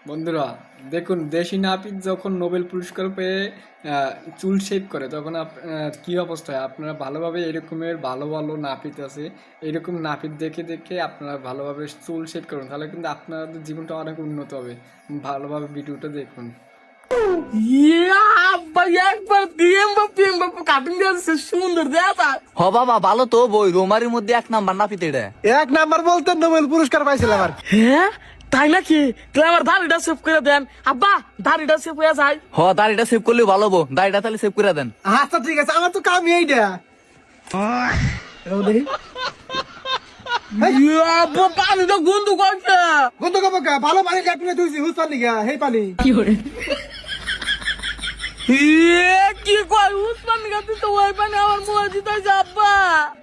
বন্ধুরা দেখুন, দেশি নাপিত যখন নোবেল পুরস্কার পেয়ে চুল শেভ করে তখন কি অবস্থা হয়। আপনারা ভালোভাবে এরকমের ভালো ভালো নাপিত আছে, এরকম নাপিত দেখে দেখে আপনারা ভালোভাবে চুল শেভ করুন, তাহলে কিন্তু আপনাদের জীবনটা অনেক উন্নত হবে। ভালোভাবে ভিডিওটা দেখুন। হ বাবা ভালো তো বই রোমারির মধ্যে 1 নাম্বার নাপিত এটা। 1 নাম্বার বলতে নোবেল পুরস্কার পাইছিলাম আর হ্যাঁ তাই নাকি? তাহলে আমার দাড়িটা সেভ করে দেন আব্বা, দাড়িটা সেভ হয়ে যায়। হ দাড়িটা সেভ করলে ভালো হবো, দাড়িটা তাহলে সেভ করে দেন। আচ্ছা ঠিক আছে, আমার তো কামই এইটা। এরকম দেখি আব্বা পানিটা গন্ধ করছে। গন্ধ কাপড় ভালো পানি ল্যাট্রিনে ধুইছি, হুস পানি গা হেই পানি। কি কয় উসমান গাতে তো ওই পানি আমার মুখে দিতেছে আব্বা।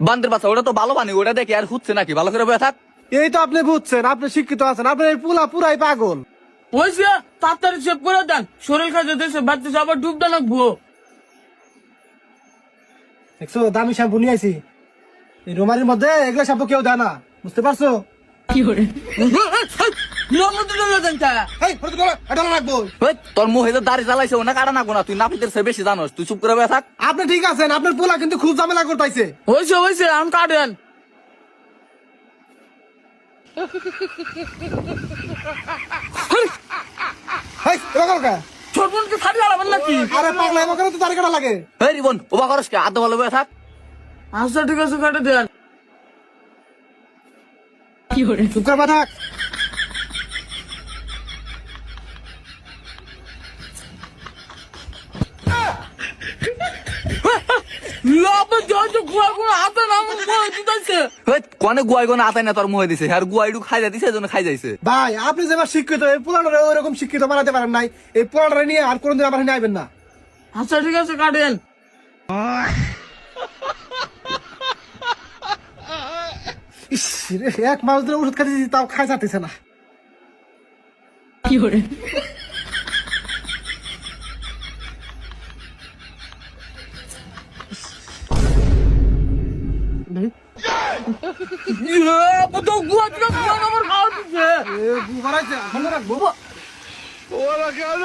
বান্দের বাচ্চা ওটা তো ভালো পানি, ওটা দেখে আর হচ্ছে নাকি, ভালো করে বয়ে থাক। এই তো আপনি বুঝছেন, আপনি শিক্ষিত আছেন, আপনার এই পুলা পুরাই পাগল। ওইসে তাড়াতাড়ি সেভ করে দেন, শরীর খাইতে দেশে বাড়তে আবার ডুবতে লাগবো। দেখছো দামি শ্যাম্পু নিয়ে আইছি, এই রোমারির মধ্যে এগুলো শ্যাম্পু কেউ দেয় না, বুঝতে পারছো? এটা রাখবো। ওই, তোর মুখে তো দাড়ি জ্বালাইছে ওনা কাটা নাকবো না, তুই নাপিতের চেয়ে বেশি জানোস, তুই চুপ করে বয়ে থাক। আপনি ঠিক আছেন, আপনার পোলা কিন্তু খুব ঝামেলা করতেছে। ওইসে আমি কাটেন। ছোট বোনকে ছাড়ি আলাবেন নাকি? আরে পাগলা এবার তো দাড়ি কাটা লাগে। এই রিবন ওবা করস কে, আধ ভালো বয়ে থাক। আচ্ছা ঠিক আছে কাটে দেন। চুপ করে বা থাক। কনে গুয়াই গনে আতাই না তোর মুখে দিছে, আর গুয়াইডু খাই দিছে এজন্য খাই যাইছে। ভাই আপনি যে আমার শিক্ষিত, এই পোলাটা ওইরকম শিক্ষিত বানাতে পারেন নাই, এই পোলাটা নিয়ে আর কোনদিন আমার এখানে আইবেন না। আচ্ছা ঠিক আছে কাটেন। ইস রে, 1 মাস ধরে ওষুধ খাইতেছি তাও খাই যাতেছে না। গুয়া আমার খাওয়া দিচ্ছে। বাড়াইছে, ভালো রাখবো। ওরা কেন